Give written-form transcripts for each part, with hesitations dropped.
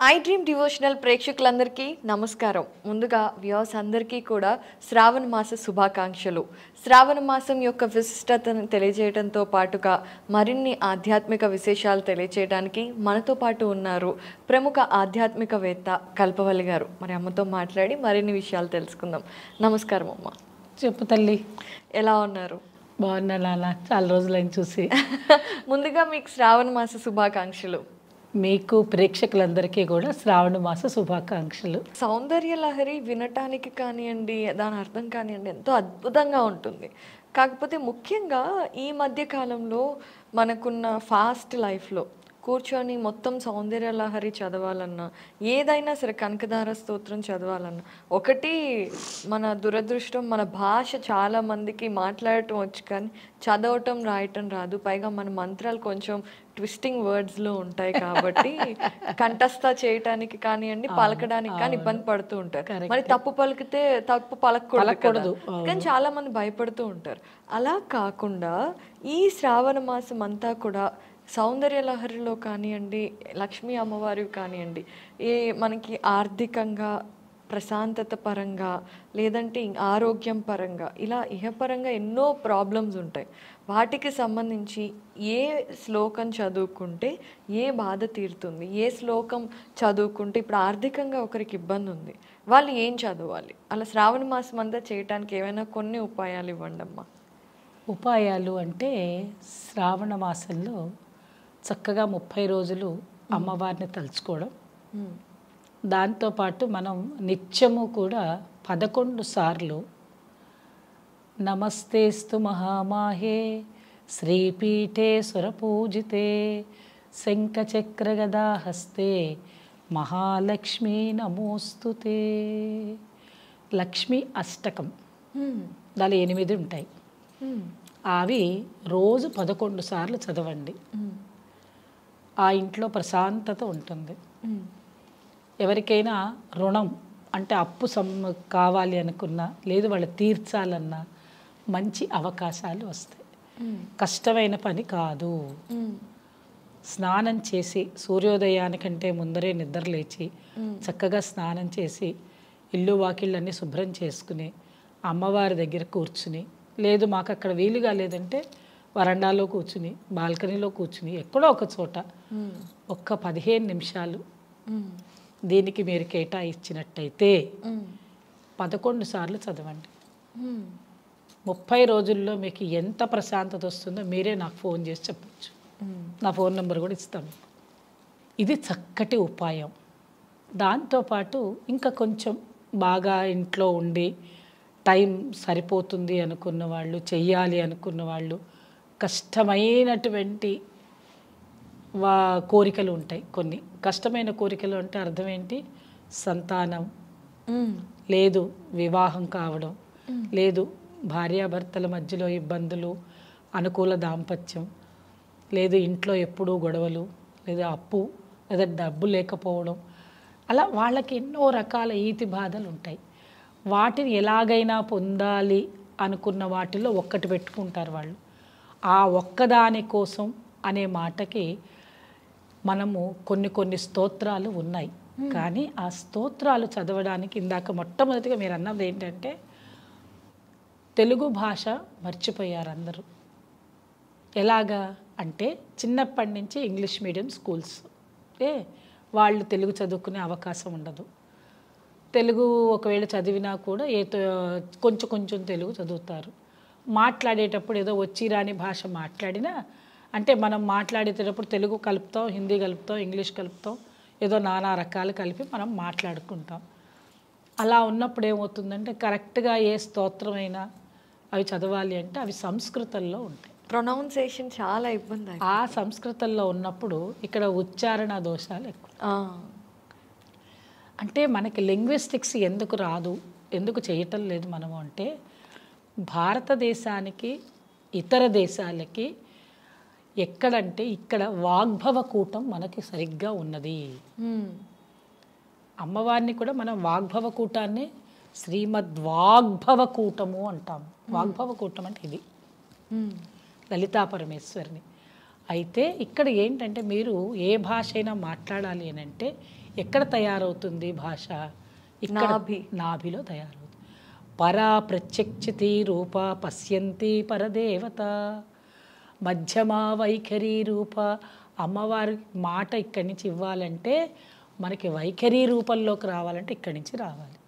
I dream devotional ప్రేక్షకులందరికీ నమస్కారం. ముందుగా వ్యూవర్స్ అందరికీ కూడా శ్రావణ మాస శుభాకాంక్షలు. శ్రావణ మాసం యొక్క విశిష్టతను తెలియజేయడంతో పాటుగా మరిన్ని ఆధ్యాత్మిక విశేషాలు తెలియజేయడానికి మనతో పాటు ఉన్నారు ప్రముఖ ఆధ్యాత్మికవేత్త కల్పవల్లి గారు. మరి అమ్మతో మాట్లాడి మరిన్ని విషయాలు తెలుసుకుందాం. నమస్కారం అమ్మ. చెప్పు తల్లి, ఎలా ఉన్నారు? బాగున్నా నాన్న, చాలా రోజులైన చూసి. ముందుగా మీకు శ్రావణ మాస శుభాకాంక్షలు. మీకు ప్రేక్షకులందరికీ కూడా శ్రావణ మాస శుభాకాంక్షలు. సౌందర్య లహరి వినటానికి కానివ్వండి, దాని అర్థం కానివ్వండి, ఎంతో అద్భుతంగా ఉంటుంది. కాకపోతే ముఖ్యంగా ఈ మధ్య కాలంలో మనకున్న ఫాస్ట్ లైఫ్లో కూర్చొని మొత్తం సౌందర్య లహరి చదవాలన్నా, ఏదైనా సరే కనకదార స్తోత్రం చదవాలన్నా, ఒకటి మన దురదృష్టం, మన భాష చాలా మందికి మాట్లాడటం వచ్చు కానీ చదవటం రాయటం రాదు. పైగా మన మంత్రాలు కొంచెం ట్విస్టింగ్ వర్డ్స్లో ఉంటాయి కాబట్టి కంఠస్థ చేయటానికి కానివ్వండి, పలకడానికి కానీ ఇబ్బంది పడుతూ ఉంటారు. మరి తప్పు పలికితే తప్పు పలకకూడదు కానీ చాలా మంది భయపడుతూ ఉంటారు. అలా కాకుండా ఈ శ్రావణ మాసం అంతా కూడా సౌందర్య లహరిలో కానివ్వండి, లక్ష్మీ అమ్మవారి కానివ్వండి, మనకి ఆర్థికంగా, ప్రశాంతత పరంగా, లేదంటే ఆరోగ్యం పరంగా, ఇలా ఇహపరంగా ఎన్నో ప్రాబ్లమ్స్ ఉంటాయి. వాటికి సంబంధించి ఏ శ్లోకం చదువుకుంటే ఏ బాధ తీరుతుంది, ఏ శ్లోకం చదువుకుంటే ఇప్పుడు ఆర్థికంగా ఒకరికి ఇబ్బంది ఉంది, వాళ్ళు ఏం చదవాలి, అలా శ్రావణ మాసం అంతా చేయటానికి ఏమైనా కొన్ని ఉపాయాలు ఇవ్వండి అమ్మా. ఉపాయాలు అంటే శ్రావణ మాసంలో చక్కగా 30 రోజులు అమ్మవారిని తలుచుకోవడం, దాంతోపాటు మనం నిత్యము కూడా 11 సార్లు నమస్తేస్తు మహామాహే శ్రీపీఠే సురపూజితే శంఖచక్ర గదాహస్తే మహాలక్ష్మీ నమోస్తుతే, లక్ష్మీ అష్టకం, దాని 8 ఉంటాయి. అవి రోజు 11 సార్లు చదవండి. ఆ ఇంట్లో ప్రశాంతత ఉంటుంది. ఎవరికైనా రుణం అంటే అప్పు కావాలి అనుకున్నా, లేదు వాళ్ళు తీర్చాలన్నా మంచి అవకాశాలు వస్తాయి. కష్టమైన పని కాదు. స్నానం చేసి సూర్యోదయానికంటే ముందరే నిద్ర లేచి చక్కగా స్నానం చేసి ఇల్లు వాకిళ్ళన్నీ శుభ్రం చేసుకుని అమ్మవారి దగ్గర కూర్చుని, లేదు మాకు అక్కడ వీలుగా లేదంటే వరండాలో కూర్చుని, బాల్కనీలో కూర్చుని, ఎక్కడో ఒక చోట ఒక్క 15 నిమిషాలు దీనికి మీరు కేటాయించినట్టయితే 11 సార్లు చదవండి. 30 రోజుల్లో మీకు ఎంత ప్రశాంతత వస్తుందో మీరే నాకు ఫోన్ చేసి చెప్పచ్చు. నా ఫోన్ నెంబర్ కూడా ఇస్తాను. ఇది చక్కటి ఉపాయం. దాంతోపాటు ఇంకా కొంచెం బాగా ఇంట్లో ఉండి టైం సరిపోతుంది అనుకున్న వాళ్ళు, చెయ్యాలి అనుకున్న వాళ్ళు, కష్టమైనటువంటి కోరికలు ఉంటాయి. కొన్ని కష్టమైన కోరికలు అంటే అర్థం ఏంటి? సంతానం, లేదు వివాహం కావడం, లేదు భార్యాభర్తల మధ్యలో ఇబ్బందులు, అనుకూల దాంపత్యం, లేదు ఇంట్లో ఎప్పుడూ గొడవలు, లేదా అప్పు, లేదా డబ్బు లేకపోవడం, అలా వాళ్ళకి ఎన్నో రకాల ఈతి బాధలు ఉంటాయి. వాటిని ఎలాగైనా పొందాలి అనుకున్న వాటిలో ఒక్కటి పెట్టుకుంటారు వాళ్ళు. ఆ ఒక్కదాని కోసం అనే మాటకి మనము కొన్ని స్తోత్రాలు ఉన్నాయి. కానీ ఆ స్తోత్రాలు చదవడానికి ఇందాక మొట్టమొదటిగా మీరు అన్నది ఏంటంటే తెలుగు భాష మర్చిపోయారు అందరూ. ఎలాగా అంటే చిన్నప్పటి నుంచి ఇంగ్లీష్ మీడియం స్కూల్స్, వాళ్ళు తెలుగు చదువుకునే అవకాశం ఉండదు. తెలుగు ఒకవేళ చదివినా కూడా కొంచెం తెలుగు చదువుతారు. మాట్లాడేటప్పుడు ఏదో వచ్చి రాని భాష మాట్లాడినా, అంటే మనం మాట్లాడేటప్పుడు తెలుగు కలుపుతాం, హిందీ కలుపుతాం, ఇంగ్లీష్ కలుపుతాం, ఏదో నానా రకాలు కలిపి మనం మాట్లాడుకుంటాం. అలా ఉన్నప్పుడు ఏమవుతుందంటే కరెక్ట్గా ఏ స్తోత్రమైనా అవి చదవాలి అంటే అవి సంస్కృతంలో ఉంటాయి. ప్రొనౌన్సియేషన్ చాలా ఇబ్బంది. ఆ సంస్కృతంలో ఉన్నప్పుడు ఇక్కడ ఉచ్చారణ దోషాలు ఎక్కువ. అంటే మనకి లింగ్విస్టిక్స్ ఎందుకు రాదు, ఎందుకు చేయటం లేదు మనము అంటే, భారతదేశానికి ఇతర దేశాలకి ఎక్కడంటే ఇక్కడ వాగ్భవ కూటం మనకి సరిగ్గా ఉన్నది. అమ్మవారిని కూడా మనం వాగ్భవ కూటాన్ని శ్రీమద్వాగ్భవ కూటము అంటాము. వాగ్భవ కూటం అంటే ఇది లలితా పరమేశ్వరిని. అయితే ఇక్కడ ఏంటంటే మీరు ఏ భాష అయినా మాట్లాడాలి అని అంటే ఎక్కడ తయారవుతుంది భాష? ఇక్కడ నాభి. నాభిలో తయారవుతుంది. పరా ప్రత్యక్షితి రూప పశ్యంతి పరదేవత, మధ్యమా వైఖరి రూప. అమ్మవారి మాట ఇక్కడి నుంచి ఇవ్వాలంటే, మనకి వైఖరి రూపంలోకి రావాలంటే ఇక్కడి నుంచి రావాలి.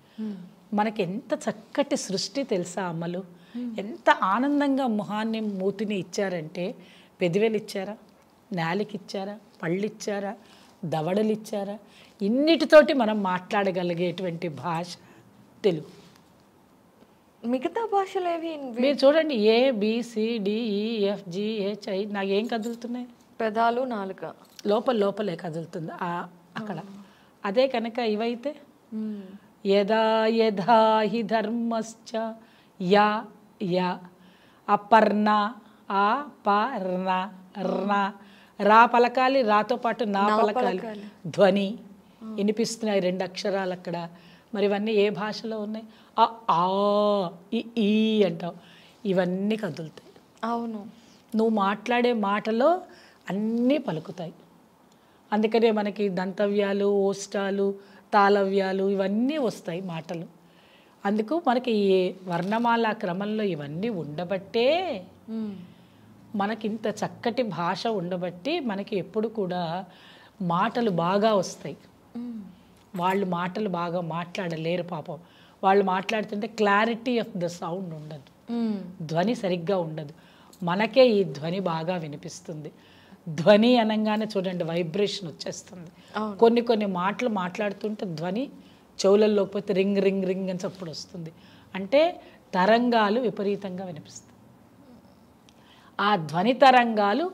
మనకి ఎంత చక్కటి సృష్టి తెలుసా అమ్మలు? ఎంత ఆనందంగా మొహాన్ని మూతిని ఇచ్చారంటే, పెదివేలు ఇచ్చారా, నాలికి ఇచ్చారా, పళ్ళు ఇచ్చారా, దవడలు ఇచ్చారా? ఇన్నిటితోటి మనం మాట్లాడగలిగేటువంటి భాష తెలుగు. మిగతా భాషలు ఏవి? మీరు చూడండి, ABCDEFGHI నాకేం కదులుతున్నాయి? పెదాలు, నాలుక లోపలే కదులుతుంది అక్కడ. అదే కనుక ఇవైతే యదా యథా హి ధర్మశ్చ యా యా అపర్ణ అపర్ణ ర్ణ రా పలకాలి, రాతో పాటు నా పలకాలి. ధ్వని వినిపిస్తున్నాయి 2 అక్షరాలు అక్కడ. మరి ఇవన్నీ ఏ భాషలో ఉన్నాయి? ఆ ఈ అంటావు, ఇవన్నీ కదులుతాయి. అవును, నువ్వు మాట్లాడే మాటలో అన్నీ పలుకుతాయి. అందుకనే మనకి దంతవ్యాలు, ఓష్టాలు, తాళవ్యాలు ఇవన్నీ వస్తాయి మాటలు. అందుకు మనకి ఈ వర్ణమాల క్రమంలో ఇవన్నీ ఉండబట్టే, మనకింత చక్కటి భాష ఉండబట్టి మనకి ఎప్పుడు కూడా మాటలు బాగా వస్తాయి. వాళ్ళు మాటలు బాగా మాట్లాడలేరు పాపం. వాళ్ళు మాట్లాడుతుంటే క్లారిటీ ఆఫ్ ద సౌండ్ ఉండదు, ధ్వని సరిగ్గా ఉండదు. మనకే ఈ ధ్వని బాగా వినిపిస్తుంది. ధ్వని అనగానే చూడండి వైబ్రేషన్ వచ్చేస్తుంది. కొన్ని మాటలు మాట్లాడుతుంటే ధ్వని చెవులలో పోతే రింగ్ రింగ్ రింగ్ అని చప్పుడు వస్తుంది. అంటే తరంగాలు విపరీతంగా వినిపిస్తాయి. ఆ ధ్వని తరంగాలు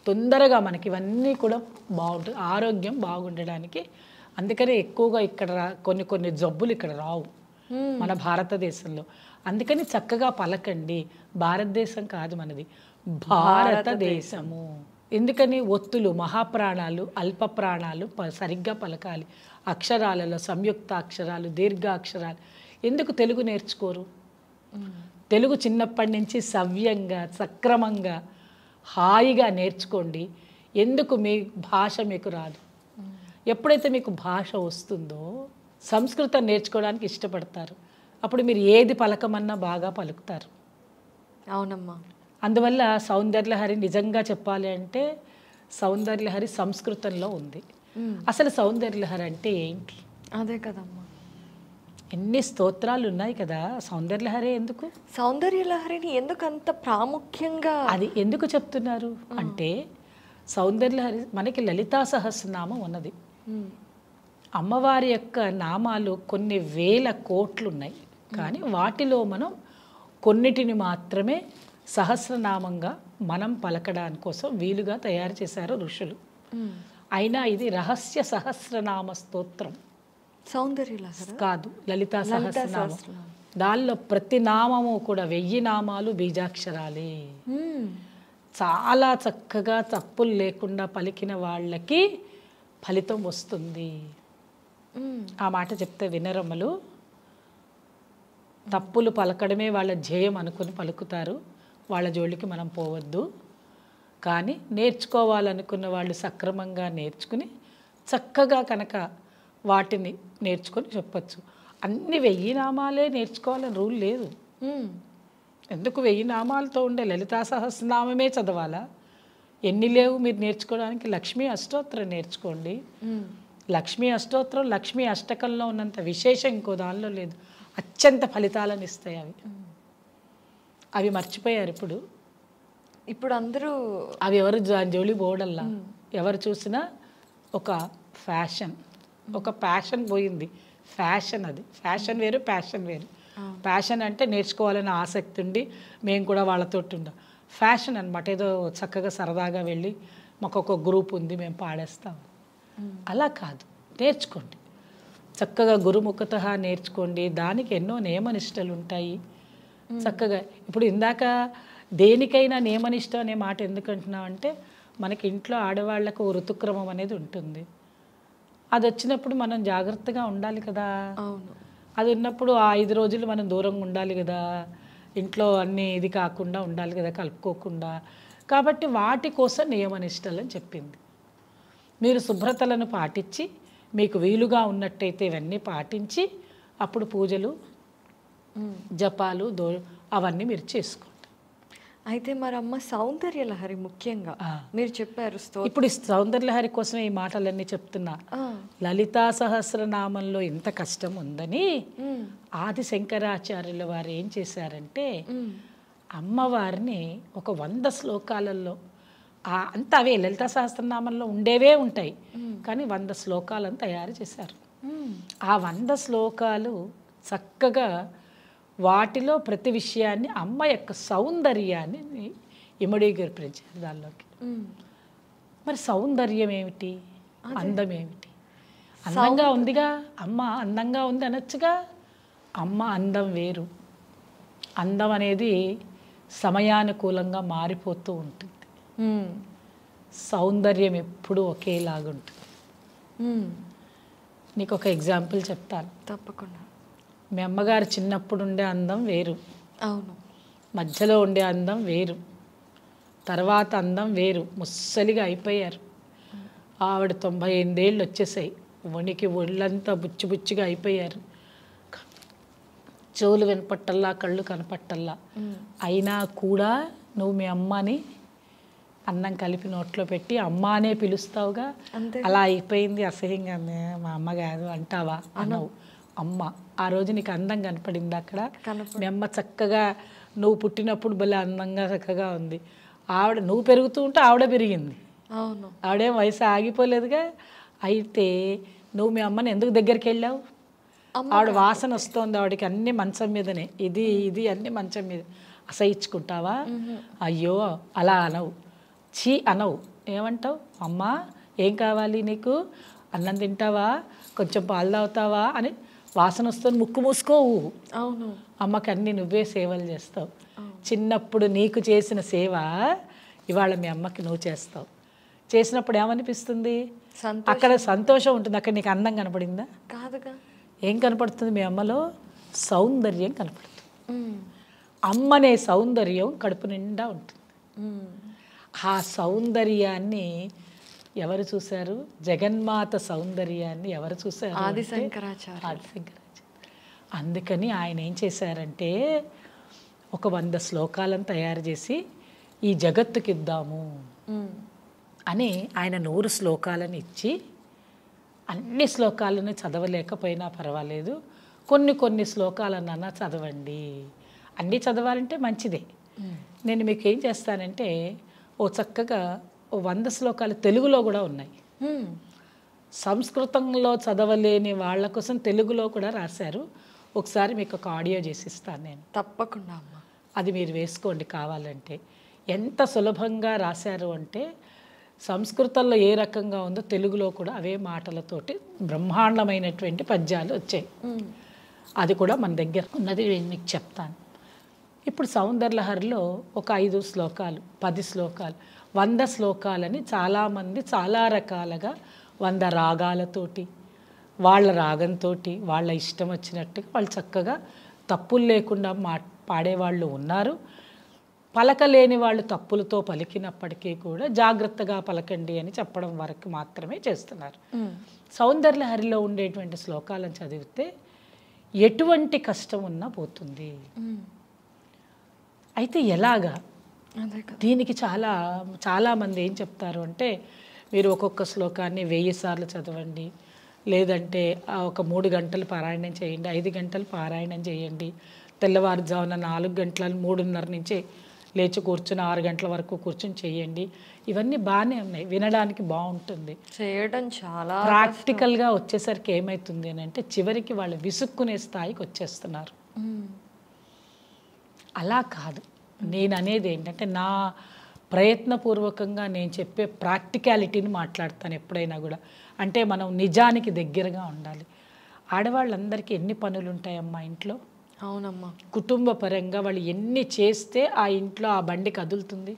తొందరగా మనకి ఇవన్నీ కూడా బాగుంటుంది, ఆరోగ్యం బాగుండడానికి. అందుకనే ఎక్కువగా ఇక్కడ కొన్ని జబ్బులు ఇక్కడ రావు మన భారతదేశంలో. అందుకని చక్కగా పలకండి. భారతదేశం కాదు మనది, భారతదేశము. ఎందుకని ఒత్తులు, మహాప్రాణాలు, అల్ప ప్రాణాలు సరిగ్గా పలకాలి. అక్షరాలలో సంయుక్త అక్షరాలు, దీర్ఘాక్షరాలు. ఎందుకు తెలుగు నేర్చుకోరు? తెలుగు చిన్నప్పటి నుంచి సవ్యంగా, సక్రమంగా, హాయిగా నేర్చుకోండి. ఎందుకు మీ భాష మీకు రాదు? ఎప్పుడైతే మీకు భాష వస్తుందో సంస్కృతం నేర్చుకోవడానికి ఇష్టపడతారు. అప్పుడు మీరు ఏది పలకమన్నా బాగా పలుకుతారు. అవునమ్మా. అందువల్ల సౌందర్యలహరి నిజంగా చెప్పాలి అంటే సౌందర్యలహరి సంస్కృతంలో ఉంది. అసలు సౌందర్యలహరి అంటే ఏంటి? అదే కదమ్మా, ఎన్ని స్తోత్రాలు ఉన్నాయి కదా. సౌందర్యలహరి ఎందుకు? సౌందర్యలహరిని ఎందుకు అంత ప్రాముఖ్యంగా అది ఎందుకు చెప్తున్నారు అంటే, సౌందర్యలహరి మనకి లలితా సహస్రనామం ఉన్నది. అమ్మవారి యొక్క నామాలు కొన్ని వేల కోట్లు ఉన్నాయి. కానీ వాటిలో మనం కొన్నిటిని మాత్రమే సహస్రనామంగా మనం పలకడానికి కోసం వీలుగా తయారు చేశారు ఋషులు. అయినా ఇది రహస్య సహస్రనామ స్తోత్రం. సౌందర్యలహరి కాదు, లలితా సహస్రనామం. దానిలో ప్రతి నామము కూడా 1000 నామాలు బీజాక్షరాలే. చాలా చక్కగా తప్పులు లేకుండా పలికిన వాళ్ళకి ఫలితం వస్తుంది. ఆ మాట చెప్తే వినరమ్మలు. తప్పులు పలకడమే వాళ్ళ ధ్యేయం అనుకుని పలుకుతారు. వాళ్ళ జోలికి మనం పోవద్దు. కానీ నేర్చుకోవాలనుకున్న వాళ్ళు సక్రమంగా నేర్చుకుని చక్కగా కనుక వాటిని నేర్చుకొని చెప్పచ్చు. అన్ని 1000 నామాలే నేర్చుకోవాలని రూల్ లేదు. ఎందుకు 1000 నామాలతో ఉండే లలితా సహస్రనామమే చదవాలా? ఎన్ని లేవు మీరు నేర్చుకోవడానికి? లక్ష్మీ అష్టోత్తరం నేర్చుకోండి. లక్ష్మీ అష్టోత్తరం లక్ష్మీ అష్టకంలో ఉన్నంత విశేషం ఇంకో దానిలో లేదు. అత్యంత ఫలితాలను ఇస్తాయి అవి. అవి మర్చిపోయారు ఇప్పుడు అందరూ. అవి ఎవరు జోలి బోర్డల్లా ఎవరు చూసినా ఒక ఫ్యాషన్, ఒక ప్యాషన్ పోయింది. ఫ్యాషన్ అది. ఫ్యాషన్ వేరు, ప్యాషన్ వేరు. ప్యాషన్ అంటే నేర్చుకోవాలని ఆసక్తి ఉండి మేము కూడా వాళ్ళతో ఉండం. ఫ్యాషన్ అనమాట, ఏదో చక్కగా సరదాగా వెళ్ళి మాకు ఒక గ్రూప్ ఉంది మేము పాడేస్తాం, అలా కాదు. నేర్చుకోండి చక్కగా, గురుముఖత నేర్చుకోండి. దానికి ఎన్నో నియమనిష్టలు ఉంటాయి. చక్కగా ఇప్పుడు ఇందాక దేనికైనా నియమనిష్టం అనే మాట ఎందుకు అంటున్నాం అంటే, మనకి ఇంట్లో ఆడవాళ్లకు ఋతుక్రమం అనేది ఉంటుంది. అది వచ్చినప్పుడు మనం జాగ్రత్తగా ఉండాలి కదా. అది ఉన్నప్పుడు ఆ 5 రోజులు మనం దూరంగా ఉండాలి కదా. ఇంట్లో అన్నీ ఇది కాకుండా ఉండాలి కదా, కలుపుకోకుండా. కాబట్టి వాటి కోసం నియమనిష్టలు అని చెప్పింది. మీరు శుభ్రతలను పాటించి మీకు వీలుగా ఉన్నట్టయితే ఇవన్నీ పాటించి అప్పుడు పూజలు జపాలు అవన్నీ మీరు చేసుకోండి. అయితే మరి అమ్మ సౌందర్య లహరి ముఖ్యంగా మీరు చెప్పారు ఇప్పుడు ఈ సౌందర్యలహరి కోసమే ఈ మాటలన్నీ చెప్తున్నా. లలితా సహస్రనామంలో ఇంత కష్టం ఉందని ఆది శంకరాచార్యుల వారు ఏం చేశారంటే అమ్మవారిని ఒక 100 శ్లోకాలలో అంతా అవే లలితా సహస్రనామంలో ఉండేవే ఉంటాయి కానీ 100 శ్లోకాలను తయారు చేశారు. ఆ 100 శ్లోకాలు చక్కగా వాటిలో ప్రతి విషయాన్ని అమ్మ యొక్క సౌందర్యాన్ని ఇమడీకరించారు దానిలోకి. మరి సౌందర్యం ఏమిటి, అందం ఏమిటి? అందంగా ఉందిగా అమ్మ, అందంగా ఉంది అనొచ్చుగా. అమ్మ అందం వేరు. అందం అనేది సమయానుకూలంగా మారిపోతూ ఉంటుంది. సౌందర్యం ఎప్పుడూ ఒకేలాగుంటుంది. నీకు ఒక ఎగ్జాంపుల్ చెప్తాను. తప్పకుండా. మీ అమ్మగారు చిన్నప్పుడు ఉండే అందం వేరు, అవును, మధ్యలో ఉండే అందం వేరు, తర్వాత అందం వేరు. ముస్సలిగా అయిపోయారు. ఆవిడ 98 ఏళ్ళు వచ్చేసాయి. వణికి ఒళ్ళంతా బుచ్చి బుచ్చిగా అయిపోయారు. చెవులు వినపట్టల్లా, కళ్ళు కనపట్టల్లా. అయినా కూడా నువ్వు మీ అమ్మని అన్నం కలిపి నోట్లో పెట్టి అమ్మ అనే పిలుస్తావుగా. అలా అయిపోయింది, అసహ్యంగా మా అమ్మ కాదు అంటావా? అనవు. అమ్మ ఆ రోజు నీకు అందం కనపడింది అక్కడ. మీ అమ్మ చక్కగా నువ్వు పుట్టినప్పుడు భలే అందంగా చక్కగా ఉంది. ఆవిడ నువ్వు పెరుగుతూ ఉంటే ఆవిడ పెరిగింది. అవును, ఆవిడేం వయసు ఆగిపోలేదుగా. అయితే నువ్వు మీ అమ్మని ఎందుకు దగ్గరికి వెళ్ళావు? ఆవిడ వాసన వస్తుంది, ఆవిడకి అన్ని మంచం మీదనే, ఇది ఇది అన్ని మంచం మీద. అసహించుకుంటావా? అయ్యో అలా అనవు, చీ అనవు. ఏమంటావు? అమ్మ ఏం కావాలి నీకు? అన్నం తింటావా? కొంచెం పాలు తాగుతావా అని వాసన వస్తుంది, ముక్కు మూసుకోవు. అవును, అమ్మకి అన్ని నువ్వే సేవలు చేస్తావు. చిన్నప్పుడు నీకు చేసిన సేవ ఇవాళ మీ అమ్మకి నువ్వు చేస్తావు. చేసినప్పుడు ఏమనిపిస్తుంది? అక్కడ సంతోషం ఉంటుంది. అక్కడ నీకు అందం కనపడిందా? కాదుగా. ఏం కనపడుతుంది? మీ అమ్మలో సౌందర్యం కనపడుతుంది. అమ్మనే సౌందర్యం కడుపు నిండా ఉంటుంది. ఆ సౌందర్యాన్ని ఎవరు చూశారు? జగన్మాత సౌందర్యాన్ని ఎవరు చూశారు? ఆది శంకరాచార్య. అందుకని ఆయన ఏం చేశారంటే ఒక 100 శ్లోకాలను తయారు చేసి ఈ జగత్తుకి ఇద్దాము అని ఆయన 100 శ్లోకాలను ఇచ్చి, అన్ని శ్లోకాలను చదవలేకపోయినా పర్వాలేదు, కొన్ని శ్లోకాలన్నా చదవండి. అన్నీ చదవాలంటే మంచిదే. నేను మీకు ఏం చేస్తానంటే చక్కగా 100 శ్లోకాలు తెలుగులో కూడా ఉన్నాయి. సంస్కృతంలో చదవలేని వాళ్ళ కోసం తెలుగులో కూడా రాశారు. ఒకసారి మీకు ఒక ఆడియో చేసి ఇస్తాను నేను. తప్పకుండా అమ్మ. అది మీరు వేసుకోండి కావాలంటే. ఎంత సులభంగా రాశారు అంటే సంస్కృతంలో ఏ రకంగా ఉందో తెలుగులో కూడా అవే మాటలతోటి బ్రహ్మాండమైనటువంటి పద్యాలు వచ్చాయి. అది కూడా మన దగ్గర ఉన్నది మీకు చెప్తాను. ఇప్పుడు సౌందర్యలహరిలో ఒక 5 శ్లోకాలు, 10 శ్లోకాలు, 100 శ్లోకాలని చాలామంది చాలా రకాలుగా 100 రాగాలతోటి, వాళ్ళ రాగంతో, వాళ్ళ ఇష్టం వచ్చినట్టుగా వాళ్ళు చక్కగా తప్పులు లేకుండా పాడేవాళ్ళు ఉన్నారు. పలకలేని వాళ్ళు తప్పులతో పలికినప్పటికీ కూడా జాగ్రత్తగా పలకండి అని చెప్పడం వరకు మాత్రమే చేస్తున్నారు. సౌందర్యలహరిలో ఉండేటువంటి శ్లోకాలను చదివితే ఎటువంటి కష్టం ఉన్నా పోతుంది. అయితే ఎలాగా? దీనికి చాలామంది ఏం చెప్తారు అంటే మీరు ఒక్కొక్క శ్లోకాన్ని 1000 సార్లు చదవండి, లేదంటే ఒక 3 గంటలు పారాయణం చేయండి, 5 గంటలు పారాయణం చేయండి, తెల్లవారుజామున 4 గంటల 3:30 నుంచి లేచి కూర్చుని 6 గంటల వరకు కూర్చుని చేయండి. ఇవన్నీ బాగానే ఉన్నాయి, వినడానికి బాగుంటుంది. చేయడం చాలా ప్రాక్టికల్గా వచ్చేసరికి ఏమవుతుంది అని అంటే చివరికి వాళ్ళు విసుక్కునే స్థాయికి వచ్చేస్తున్నారు. అలా కాదు. నేను అనేది ఏంటంటే నా ప్రయత్నపూర్వకంగా నేను చెప్పే ప్రాక్టికాలిటీని మాట్లాడతాను ఎప్పుడైనా కూడా. అంటే మనం నిజానికి దగ్గరగా ఉండాలి. ఆడవాళ్ళందరికీ ఎన్ని పనులు ఉంటాయమ్మా ఇంట్లో? అవునమ్మా. కుటుంబ పరంగా వాళ్ళు ఎన్ని చేస్తే ఆ ఇంట్లో ఆ బండి కదులుతుంది.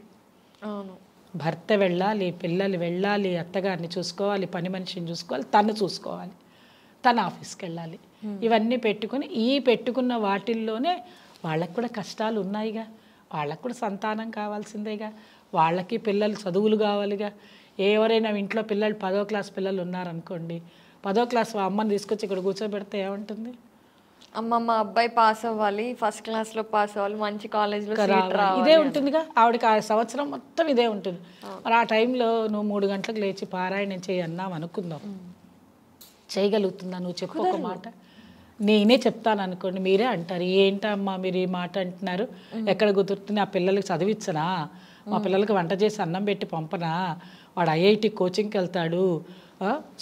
అవును. భర్త వెళ్ళాలి, పిల్లలు వెళ్ళాలి, అత్తగారిని చూసుకోవాలి, పని మనిషిని చూసుకోవాలి, తను చూసుకోవాలి, తను ఆఫీస్కి వెళ్ళాలి. ఇవన్నీ పెట్టుకున్న వాటిల్లోనే వాళ్ళకు కూడా కష్టాలు ఉన్నాయిగా. వాళ్ళకు కూడా సంతానం కావాల్సిందేగా. వాళ్ళకి పిల్లలు చదువులు కావాలిగా. ఎవరైనా ఇంట్లో పిల్లలు 10వ క్లాస్ పిల్లలు ఉన్నారనుకోండి, 10వ క్లాస్ అమ్మని తీసుకొచ్చి ఇక్కడ కూర్చోబెడితే ఏమంటుంది? అమ్మమ్మ అబ్బాయి పాస్ అవ్వాలి, ఫస్ట్ క్లాస్లో పాస్ అవ్వాలి, మంచి కాలేజ్లో సీట్ ఇదే రావాలి. ఉంటుందిగా ఆవిడకి. ఆ సంవత్సరం మొత్తం ఇదే ఉంటుంది. మరి ఆ టైంలో నువ్వు 3 గంటలకు లేచి పారాయణం చేయి అన్నాం అనుకుందాం, చేయగలుగుతుందా? నువ్వు చెప్పు ఒక మాట. నేనే చెప్తాను అనుకోండి, మీరే అంటారు ఏంటమ్మా మీరు ఈ మాట అంటున్నారు, ఎక్కడ కుదురుతుంది? ఆ పిల్లలకి చదివించనా? మా పిల్లలకి వంట చేసి అన్నం పెట్టి పంపనా? వాడు ఐఐటి కోచింగ్కి వెళ్తాడు,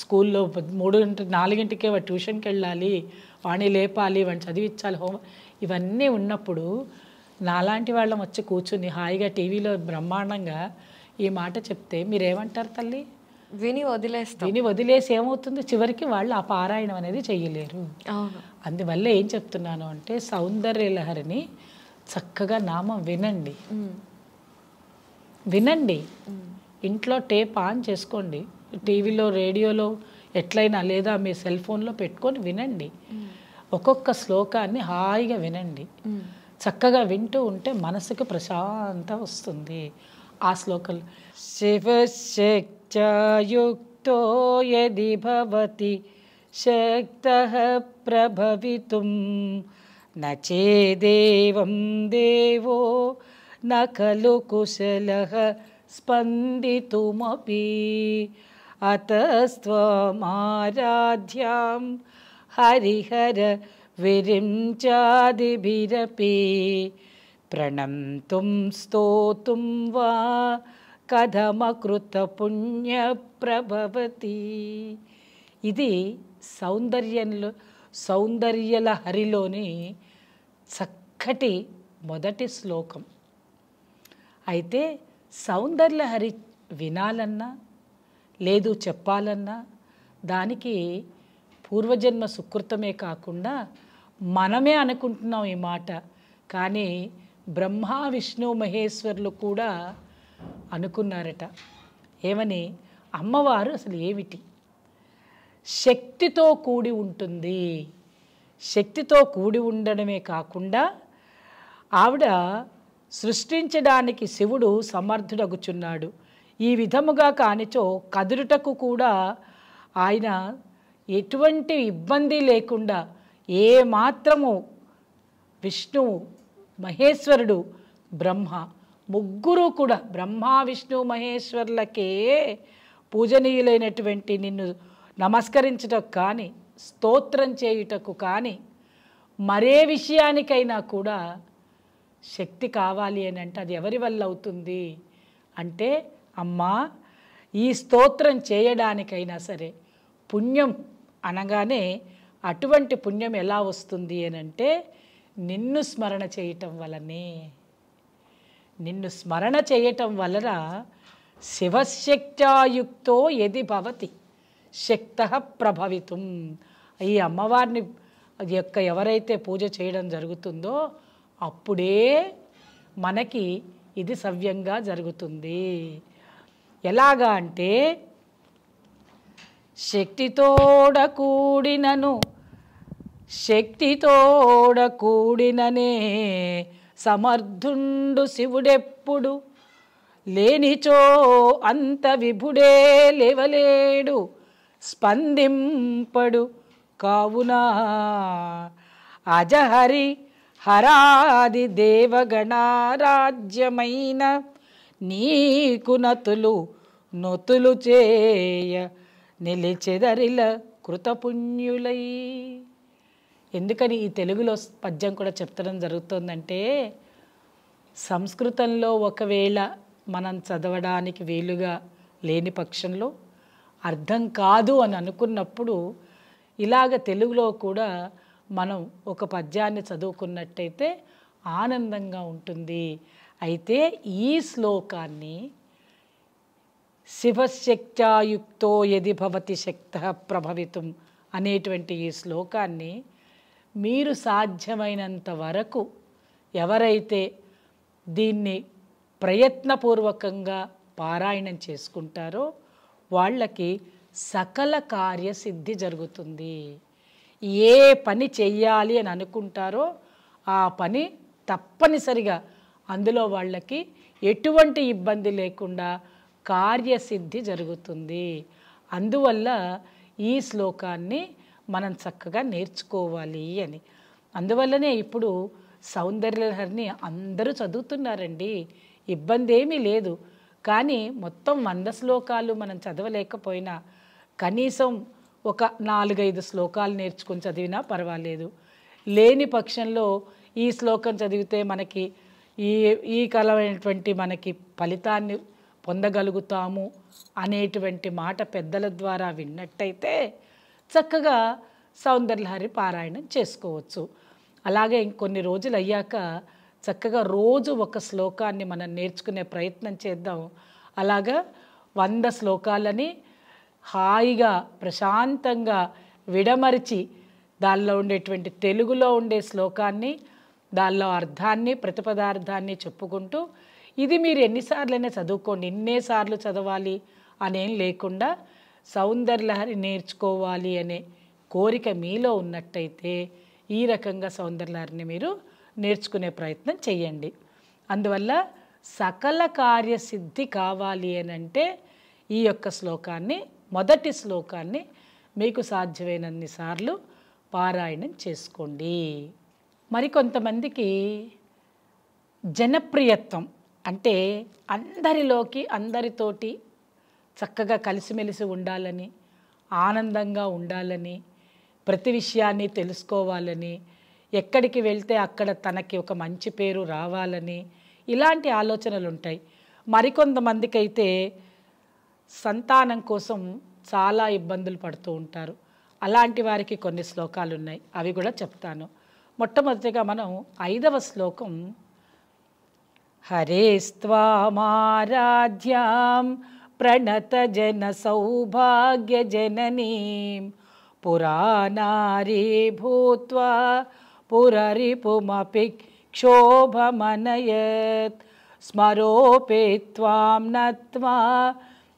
స్కూల్లో 4 గంటకే వాడు ట్యూషన్కి వెళ్ళాలి, వాడిని లేపాలి, వాడిని చదివించాలి, ఇవన్నీ ఉన్నప్పుడు నాలాంటి వాళ్ళం వచ్చి కూర్చుని హాయిగా టీవీలో బ్రహ్మాండంగా ఈ మాట చెప్తే మీరేమంటారు తల్లి? విని వదిలేస్తాం. విని వదిలేసి ఏమవుతుంది? చివరికి వాళ్ళు ఆ పారాయణం అనేది చెయ్యలేరు. అందువల్ల ఏం చెప్తున్నాను అంటే సౌందర్య లహరిని చక్కగా నామం వినండి, వినండి. ఇంట్లో టేప్ ఆన్ చేసుకోండి, టీవీలో రేడియోలో ఎట్లయినా, లేదా మీ సెల్ ఫోన్లో పెట్టుకొని వినండి. ఒక్కొక్క శ్లోకాన్ని హాయిగా వినండి. చక్కగా వింటూ ఉంటే మనసుకు ప్రశాంత వస్తుంది. ఆ శ్లోకంలో శివశక్త్యాయుక్తో యది భవతి శక్తః ప్రభవితుం నచేదేవం దేవో న ఖలు కుశలః స్పందితుమపి అతస్త్వమారాధ్యాం హరిహర విరించాదిభిరపి ప్రణంతుం స్తోతుం వా కథమకృత పుణ్య ప్రభవతి. ఇది సౌందర్యల హరిలోని చక్కటి మొదటి శ్లోకం. అయితే సౌందర్యహరి వినాలన్నా లేదు చెప్పాలన్నా దానికి పూర్వజన్మ సుకృతమే కాకుండా మనమే అనుకుంటున్నాం ఈ మాట, కానీ బ్రహ్మ విష్ణు మహేశ్వరులు కూడా అనుకున్నారట. ఏమని? అమ్మవారు అసలు ఏమిటి? శక్తితో కూడి ఉంటుంది. శక్తితో కూడి ఉండడమే కాకుండా ఆవిడ సృష్టించడానికి శివుడు సమర్థుడగుచున్నాడు. ఈ విధముగా కానిచో కదురుటకు కూడా ఆయన ఎటువంటి ఇబ్బంది లేకుండా ఏ మాత్రము విష్ణువు మహేశ్వరుడు బ్రహ్మ ముగ్గురు కూడా బ్రహ్మ విష్ణు మహేశ్వరులకే పూజనీయులైనటువంటి నిన్ను నమస్కరించుటకు కానీ స్తోత్రం చేయుటకు కానీ మరే విషయానికైనా కూడా శక్తి కావాలి అని అంటే అది ఎవరి వల్ల అవుతుంది అంటే అమ్మా ఈ స్తోత్రం చేయడానికైనా సరే పుణ్యం అనగానే అటువంటి పుణ్యం ఎలా వస్తుంది అని అంటే నిన్ను స్మరణ చేయటం వలనే. నిన్ను స్మరణ చేయటం వలన శివశక్త్యాయుక్తో యది భవతి శక్తః ప్రభవితుం. ఈ అమ్మవారిని యొక్క ఎవరైతే పూజ చేయడం జరుగుతుందో అప్పుడే మనకి ఇది సవ్యంగా జరుగుతుంది. ఎలాగా అంటే శక్తితోడ కూడిననే సమర్థుండు శివుడెప్పుడు లేనిచో అంత విభుడే లేవలేడు స్పందింపడు కావున అజహరి హరాది దేవగణారాజ్యమైన నీకు నొతులు చేయ నిలిచెదరిల కృతపుణ్యులై. ఎందుకని ఈ తెలుగులో పద్యం కూడా చెప్తడం జరుగుతుందంటే సంస్కృతంలో ఒకవేళ మనం చదవడానికి వీలుగా లేని పక్షంలో అర్థం కాదు అని అనుకున్నప్పుడు ఇలాగ తెలుగులో కూడా మనం ఒక పద్యాన్ని చదువుకున్నట్టయితే ఆనందంగా ఉంటుంది. అయితే ఈ శ్లోకాన్ని శివశక్త్యాయుక్తో యది భవతి శక్తః ప్రభవితుం అనేటువంటి ఈ శ్లోకాన్ని మీరు సాధ్యమైనంత వరకు ఎవరైతే దీన్ని ప్రయత్నపూర్వకంగా పారాయణం చేసుకుంటారో వాళ్ళకి సకల కార్యసిద్ధి జరుగుతుంది. ఏ పని చెయ్యాలి అని అనుకుంటారో ఆ పని తప్పనిసరిగా అందులో వాళ్ళకి ఎటువంటి ఇబ్బంది లేకుండా కార్యసిద్ధి జరుగుతుంది. అందువల్ల ఈ శ్లోకాన్ని మనం చక్కగా నేర్చుకోవాలి అని. అందువల్లనే ఇప్పుడు సౌందర్యలహరిని అందరూ చదువుతున్నారండి, ఇబ్బంది ఏమీ లేదు. కానీ మొత్తం 100 శ్లోకాలు మనం చదవలేకపోయినా కనీసం ఒక 4-5 శ్లోకాలు నేర్చుకొని చదివినా పర్వాలేదు. లేని పక్షంలో ఈ శ్లోకం చదివితే మనకి ఈ ఈ కలమైనటువంటి మనకి ఫలితాన్ని పొందగలుగుతాము అనేటువంటి మాట పెద్దల ద్వారా విన్నట్టయితే చక్కగా సౌందర్యలహరి పారాయణం చేసుకోవచ్చు. అలాగే ఇంకొన్ని రోజులు అయ్యాక చక్కగా రోజు ఒక శ్లోకాన్ని మనం నేర్చుకునే ప్రయత్నం చేద్దాం. అలాగా 100 శ్లోకాలని హాయిగా ప్రశాంతంగా విడమరిచి దానిలో ఉండేటువంటి తెలుగులో ఉండే శ్లోకాన్ని, దానిలో అర్థాన్ని, ప్రతిపదార్థాన్ని చెప్పుకుంటూ ఇది మీరు ఎన్నిసార్లైనా చదువుకోండి, ఇన్నేసార్లు చదవాలి అనేం లేకుండా సౌందర్యలహరి నేర్చుకోవాలి అనే కోరిక మీలో ఉన్నట్టయితే ఈ రకంగా సౌందర్యలహరిని మీరు నేర్చుకునే ప్రయత్నం చేయండి. అందువల్ల సకల కార్యసిద్ధి కావాలి అని అంటే ఈ యొక్క శ్లోకాన్ని, మొదటి శ్లోకాన్ని మీకు సాధ్యమైనన్ని సార్లు పారాయణం చేసుకోండి. మరికొంతమందికి జనప్రియత్వం అంటే అందరిలోకి అందరితోటి చక్కగా కలిసిమెలిసి ఉండాలని, ఆనందంగా ఉండాలని, ప్రతి విషయాన్ని తెలుసుకోవాలని, ఎక్కడికి వెళ్తే అక్కడ తనకి ఒక మంచి పేరు రావాలని ఇలాంటి ఆలోచనలు ఉంటాయి. మరికొంతమందికి అయితే సంతానం కోసం చాలా ఇబ్బందులు పడుతూ ఉంటారు. అలాంటి వారికి కొన్ని శ్లోకాలు ఉన్నాయి, అవి కూడా చెప్తాను. మొట్టమొదటిగా మనం 5వ శ్లోకం, హరేస్త్వామారాధ్యాం ప్రణత జన సౌభాగ్య జననీం పురానారీ భూత్వా పురరిపుమపి క్షోభమనయత్ స్మరోపేత్వాం నత్వా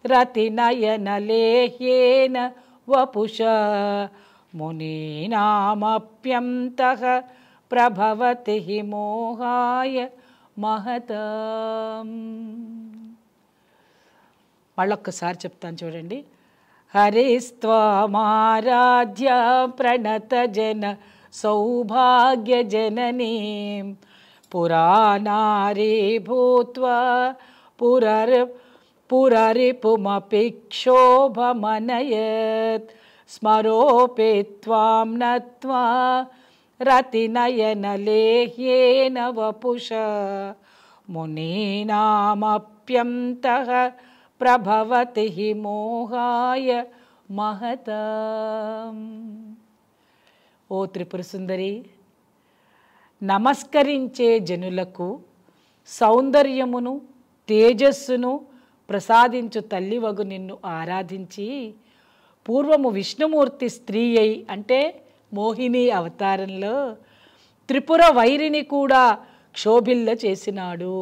రతినయనలేహ్యేన వపుష మునీనామప్యంతః ప్రభవతి హి మోహాయ మహతాం. మళ్ళొక్కసారి చెప్తాను చూడండి. హరిస్త్వామారాధ్య ప్రణత జన సౌభాగ్య జననీం పురానారీ భూత్వా పురరిపుమపి క్షోభమనయత్ స్మరోపేత్వాం నత్వా రతినయనలేహ్యేన వపుష మునీనామప్యంతః ప్రభవతి హి మోహాయ మహతాం. ఓ త్రిపుర సుందరి, నమస్కరించే జనులకు సౌందర్యమును తేజస్సును ప్రసాదించు తల్లివగు నిన్ను ఆరాధించి పూర్వము విష్ణుమూర్తి స్త్రీ అయి అంటే మోహిని అవతారంలో త్రిపుర వైరిని కూడా క్షోభిల్ల చేసినాడు.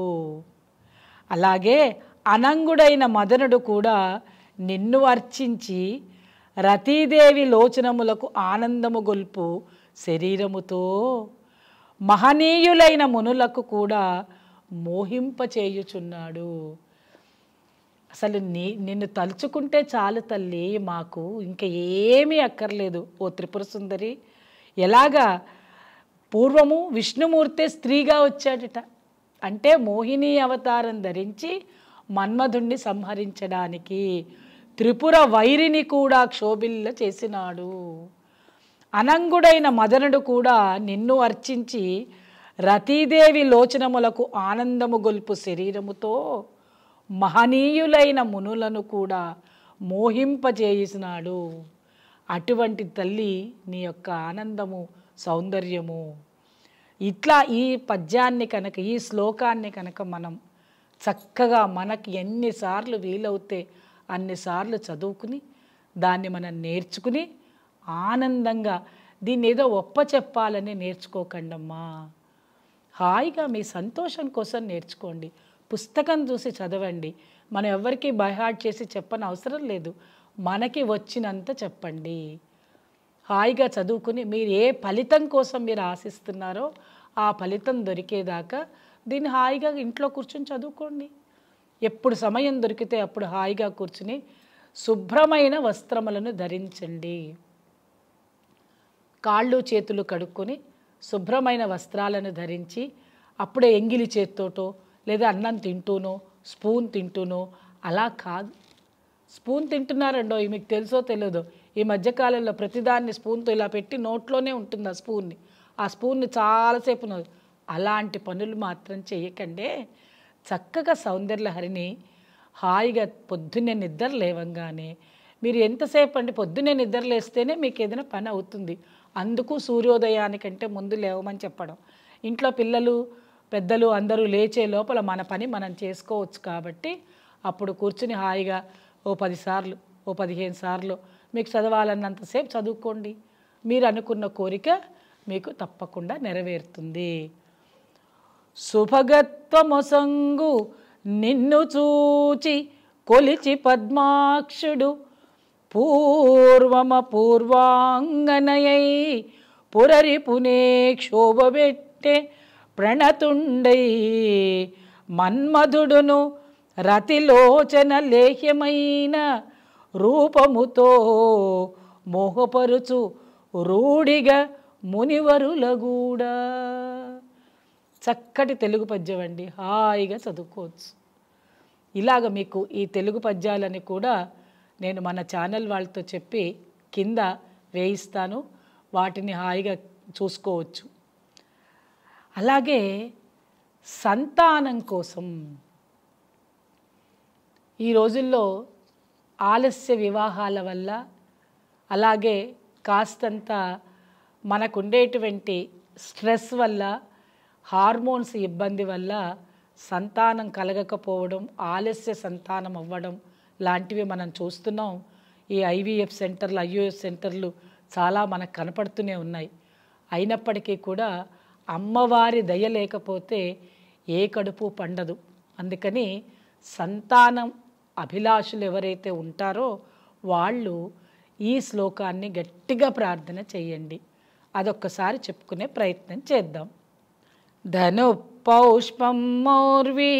అలాగే అనంగుడైన మదనుడు కూడా నిన్ను అర్చించి రతీదేవి లోచనములకు ఆనందము గొల్పు శరీరముతో మహనీయులైన మునులకు కూడా మోహింపచేయుచున్నాడు. అసలు నిన్ను తలుచుకుంటే చాలు తల్లి, మాకు ఇంకా ఏమీ అక్కర్లేదు. ఓ త్రిపుర సుందరి, ఎలాగా పూర్వము విష్ణుమూర్తే స్త్రీగా వచ్చాడట అంటే మోహిని అవతారం ధరించి మన్మధుణ్ణి సంహరించడానికి త్రిపుర వైరిని కూడా క్షోభిల్ల చేసినాడు. అనంగుడైన మదనుడు కూడా నిన్ను అర్చించి రతీదేవి లోచనములకు ఆనందము గొల్పు శరీరముతో మహనీయులైన మునులను కూడా మోహింపజేసినాడు. అటువంటి తల్లి నీ యొక్క ఆనందము సౌందర్యము. ఇట్లా ఈ పద్యాన్ని కనుక, ఈ శ్లోకాన్ని కనుక మనం చక్కగా మనకి ఎన్నిసార్లు వీలవుతే అన్నిసార్లు చదువుకుని దాన్ని మనం నేర్చుకుని ఆనందంగా, దీన్ని ఏదో ఒప్ప చెప్పాలని నేర్చుకోకండమ్మా. హాయిగా మీ సంతోషం కోసం నేర్చుకోండి. పుస్తకం చూసి చదవండి. మనం ఎవరికి బైహార్ట్ చేసి చెప్పని అవసరం లేదు. మనకి వచ్చినంత చెప్పండి. హాయిగా చదువుకుని మీరు ఏ ఫలితం కోసం మీరు ఆశిస్తున్నారో ఆ ఫలితం దొరికేదాకా దీన్ని హాయిగా ఇంట్లో కూర్చొని చదువుకోండి. ఎప్పుడు సమయం దొరికితే అప్పుడు హాయిగా కూర్చుని శుభ్రమైన వస్త్రములను ధరించండి. కాళ్ళు చేతులు కడుక్కొని శుభ్రమైన వస్త్రాలను ధరించి అప్పుడే ఎంగిలి చేత్తోటో లేదా అన్నం తింటూనో స్పూన్ తింటూనో అలా కాదు. స్పూన్ తింటున్నారండో, మీకు తెలుసో తెలియదో, ఈ మధ్యకాలంలో ప్రతిదాన్ని స్పూన్తో ఇలా పెట్టి నోట్లోనే ఉంటుంది ఆ స్పూన్ని చాలాసేపు అలాంటి పనులు మాత్రం చేయకండి. చక్కగా సౌందర్యలహరిని హాయిగా పొద్దున్నే నిద్ర లేవంగానే మీరు ఎంతసేపు అండి, పొద్దున్నే నిద్ర లేస్తేనే మీకు ఏదైనా పని అవుతుంది. అందుకు సూర్యోదయానికంటే ముందు లేవమని చెప్పడం. ఇంట్లో పిల్లలు పెద్దలు అందరూ లేచే లోపల మన పని మనం చేసుకోవచ్చు. కాబట్టి అప్పుడు కూర్చుని హాయిగా ఓ 10 సార్లు ఓ 15 సార్లు మీకు చదవాలన్నంతసేపు చదువుకోండి. మీరు అనుకున్న కోరిక మీకు తప్పకుండా నెరవేరుతుంది. శుభగత్వమొసంగు నిన్ను చూచి కొలిచి పద్మాక్షుడు పూర్వాంగనయై పురరిపునే క్షోభబెట్టే ప్రణతుండై మన్మధుడును రతిలోచన లేహ్యమైన రూపముతో మోహపరుచు రూఢిగా మునివరులగూడా. చక్కటి తెలుగు పద్యం అండి, హాయిగా చదువుకోవచ్చు. ఇలాగ మీకు ఈ తెలుగు పద్యాలని కూడా నేను మన ఛానల్ వాళ్ళతో చెప్పి కింద వేయిస్తాను, వాటిని హాయిగా చూసుకోవచ్చు. అలాగే సంతానం కోసం ఈ రోజుల్లో ఆలస్య వివాహాల వల్ల, అలాగే కాస్తంత మనకుండేటువంటి స్ట్రెస్ వల్ల, హార్మోన్స్ ఇబ్బంది వల్ల సంతానం కలగకపోవడం, ఆలస్య సంతానం అవ్వడం లాంటివి మనం చూస్తున్నాం. ఈ IVF సెంటర్లు, IUF సెంటర్లు చాలా మనకు కనపడుతూనే ఉన్నాయి. అయినప్పటికీ కూడా అమ్మవారి దయ లేకపోతే ఏ కడుపు పండదు. అందుకని సంతానం అభిలాషులు ఎవరైతే ఉంటారో వాళ్ళు ఈ శ్లోకాన్ని గట్టిగా ప్రార్థన చేయండి. అదొక్కసారి చెప్పుకునే ప్రయత్నం చేద్దాం. ధను పౌష్పం మౌర్వీ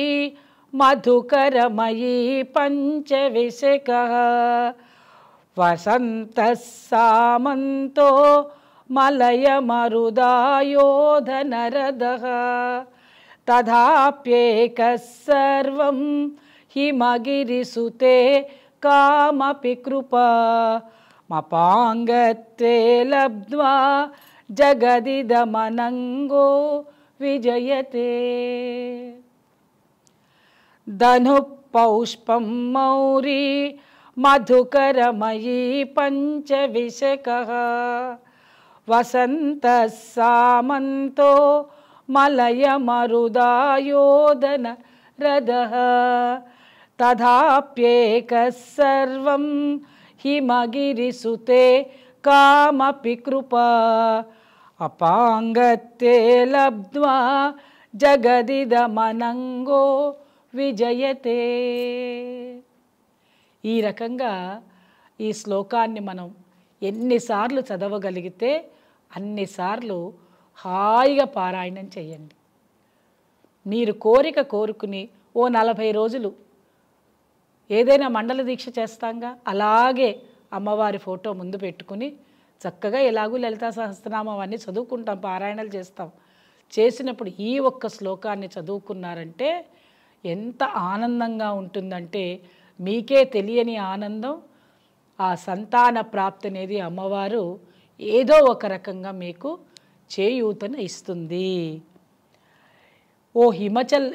మధుకరమయీ పంచవిశక వసంత సామంతో మలయమరుదాయోధనరదః తథాప్యేక సర్వం హిమగిరిసుతే కామపి కృపా మపాంగత్వే లబ్ధ్వా జగదిదమనంగో విజయతే. ధను పౌష్పం మౌరీ మధుకరమయీ పంచవిశక వసంత సామంతో మలయమరుదాయోధన రదః తథాప్యేక సర్వం హిమగిరిసుతే కామపి కృపా అపాంగత్తే లబ్ధ్వా జగదిదమనంగో విజయతే. ఈ రకంగా ఈ శ్లోకాన్ని మనం ఎన్నిసార్లు చదవగలిగితే అన్నిసార్లు హాయిగా పారాయణం చేయండి. మీరు కోరిక కోరుకుని ఓ 40 రోజులు ఏదైనా మండల దీక్ష చేస్తాంగా, అలాగే అమ్మవారి ఫోటో ముందు పెట్టుకుని చక్కగా ఎలాగూ లలితా సహస్రనామం అన్నీ చదువుకుంటాం, పారాయణలు చేస్తాం. చేసినప్పుడు ఈ ఒక్క శ్లోకాన్ని చదువుకున్నారంటే ఎంత ఆనందంగా ఉంటుందంటే మీకే తెలియని ఆనందం. ఆ సంతాన ప్రాప్తి అనేది అమ్మవారు ఏదో ఒక రకంగా మీకు చేయూతను ఇస్తుంది. ఓ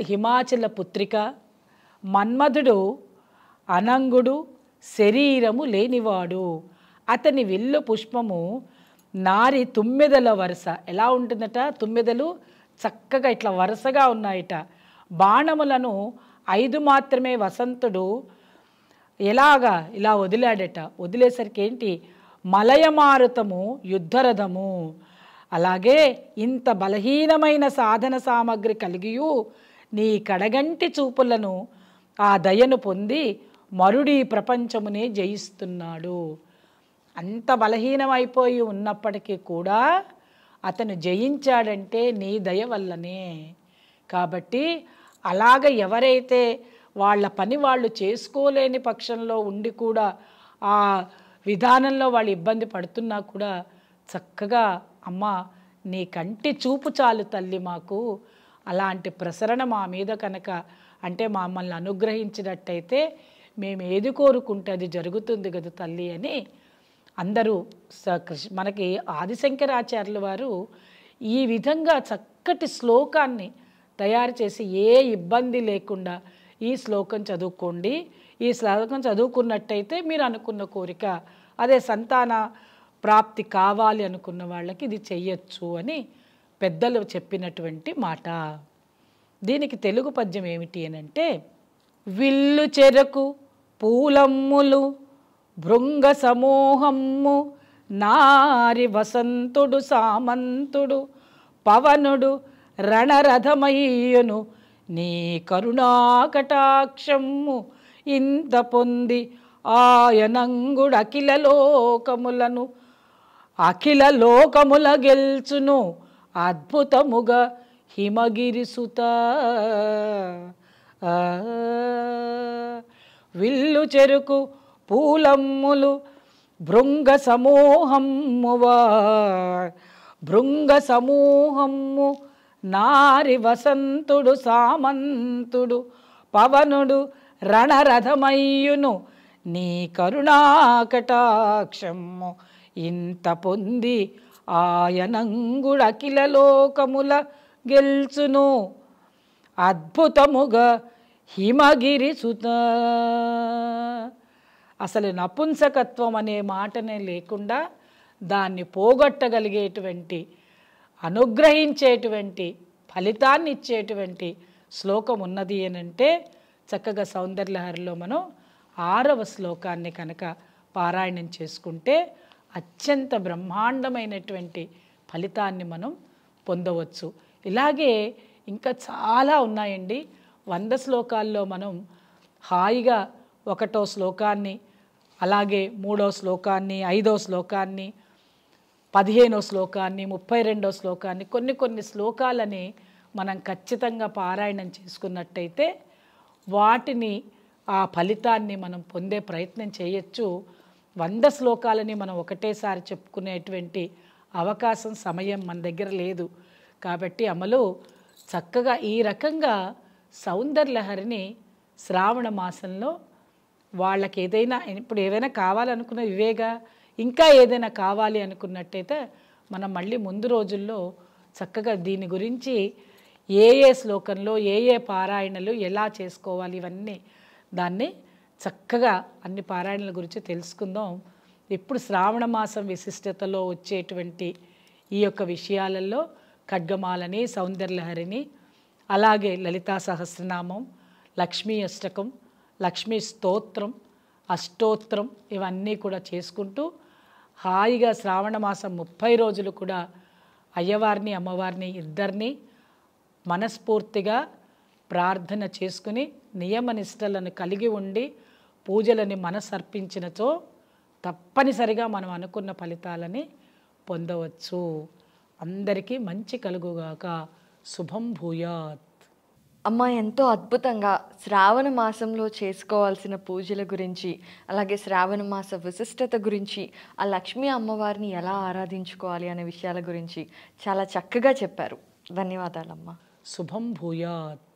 హిమాచల పుత్రిక, మన్మధుడు అనంగుడు, శరీరము లేనివాడు. అతని విల్లు పుష్పము నారి తుమ్మెదల వరుస. ఎలా ఉంటుందట? తుమ్మెదలు చక్కగా ఇట్లా వరుసగా ఉన్నాయట. బాణములను 5 మాత్రమే వసంతుడు ఎలాగా ఇలా వదిలాడట. వదిలేసరికి ఏంటి? మలయమారుతము యుద్ధరథము. అలాగే ఇంత బలహీనమైన సాధన సామగ్రి కలిగియు నీ కడగంటి చూపులను ఆ దయను పొంది మరుడి ప్రపంచమునే జయిస్తున్నాడు. అంత బలహీనమైపోయి ఉన్నప్పటికీ కూడా అతను జయించాడంటే నీ దయ వల్లనే. కాబట్టి అలాగ ఎవరైతే వాళ్ళ పని వాళ్ళు చేసుకోలేని పక్షంలో ఉండి కూడా ఆ విధానంలో వాళ్ళు ఇబ్బంది పడుతున్నా కూడా చక్కగా అమ్మ నీ కంటి చూపు చాలు తల్లి మాకు, అలాంటి ప్రసరణ మా మీద కనుక అంటే మమ్మల్ని అనుగ్రహించినట్టయితే మేము ఏది కోరుకుంటే అది జరుగుతుంది కదా తల్లి అని అందరూ మనకి ఆదిశంకరాచార్యుల వారు ఈ విధంగా చక్కటి శ్లోకాన్ని తయారు చేసి ఏ ఇబ్బంది లేకుండా ఈ శ్లోకం చదువుకోండి, ఈ శ్లోకం చదువుకున్నట్టయితే మీరు అనుకున్న కోరిక అదే సంతాన ప్రాప్తి కావాలి అనుకున్న వాళ్ళకి ఇది చెయ్యొచ్చు అని పెద్దలు చెప్పినటువంటి మాట. దీనికి తెలుగు పద్యం ఏమిటి అని అంటే, విల్లు చెరకు పూలమ్ములు భృంగ సమూహమ్ము నారి వసంతుడు సామంతుడు పవనుడు రణరథమయ్యును నీ కరుణాకటాక్షమ్ము ఇంత పొంది ఆయనంగుడు అఖిల లోకముల గెల్చును అద్భుతముగా హిమగిరిసుత. విల్లు చెరుకు పూలమ్ములు భృంగ సమూహమ్ము నారి వసంతుడు సామంతుడు పవనుడు రణరథమయ్యును నీ కరుణాకటాక్షమ్ము ఇంత పొంది ఆయనంగుడు అఖిల లోకముల గెల్చును అద్భుతముగా హిమగిరిసుత. అసలు నపుంసకత్వం అనే మాటనే లేకుండా దాన్ని పోగొట్టగలిగేటువంటి అనుగ్రహించేటువంటి ఫలితాన్ని ఇచ్చేటువంటి శ్లోకం ఉన్నది అనంటే చక్కగా సౌందర్యలహరిలో మనం 6వ శ్లోకాన్ని కనుక పారాయణం చేసుకుంటే అత్యంత బ్రహ్మాండమైనటువంటి ఫలితాన్ని మనం పొందవచ్చు. ఇలాగే ఇంకా చాలా ఉన్నాయండి. 100 శ్లోకాల్లో మనం హాయిగా 1వ శ్లోకాన్ని, అలాగే 3వ శ్లోకాన్ని, 5వ శ్లోకాన్ని, 15వ శ్లోకాన్ని, 32వ శ్లోకాన్ని కొన్ని శ్లోకాలని మనం ఖచ్చితంగా పారాయణం చేసుకున్నట్టయితే వాటిని ఆ ఫలితాన్ని మనం పొందే ప్రయత్నం చేయొచ్చు. 100 శ్లోకాలని మనం ఒకటేసారి చెప్పుకునేటువంటి అవకాశం సమయం మన దగ్గర లేదు. కాబట్టి అమలు చక్కగా ఈ రకంగా సౌందర్యలహరిని శ్రావణ మాసంలో వాళ్ళకి ఏదైనా ఇప్పుడు ఏదైనా కావాలనుకున్న ఇవేగా, ఇంకా ఏదైనా కావాలి అనుకున్నట్టయితే మనం మళ్ళీ ముందు రోజుల్లో చక్కగా దీని గురించి ఏ శ్లోకంలో ఏ పారాయణలు ఎలా చేసుకోవాలి ఇవన్నీ దాన్ని చక్కగా అన్ని పారాయణల గురించి తెలుసుకుందాం. ఇప్పుడు శ్రావణ మాసం విశిష్టతలో వచ్చేటువంటి ఈ యొక్క విషయాలలో ఖడ్గమాలని, సౌందర్యలహరిని, అలాగే లలితా సహస్రనామం, లక్ష్మీ అష్టకం, లక్ష్మీ స్తోత్రం, అష్టోత్రం ఇవన్నీ కూడా చేసుకుంటూ హాయిగా శ్రావణ మాసం 30 రోజులు కూడా అయ్యవారిని అమ్మవారిని ఇద్దరిని మనస్ఫూర్తిగా ప్రార్థన చేసుకుని నియమనిష్టలను కలిగి ఉండి పూజలని మనసర్పించినచో తప్పనిసరిగా మనం అనుకున్న ఫలితాలని పొందవచ్చు. అందరికీ మంచి కలుగుగాక. శుభం భూయాత్. అమ్మ ఎంతో అద్భుతంగా శ్రావణ మాసంలో చేసుకోవాల్సిన పూజల గురించి, అలాగే శ్రావణ మాస విశిష్టత గురించి, ఆ లక్ష్మీ అమ్మవారిని ఎలా ఆరాధించుకోవాలి అనే విషయాల గురించి చాలా చక్కగా చెప్పారు. ధన్యవాదాలమ్మా. శుభం భూయాత్.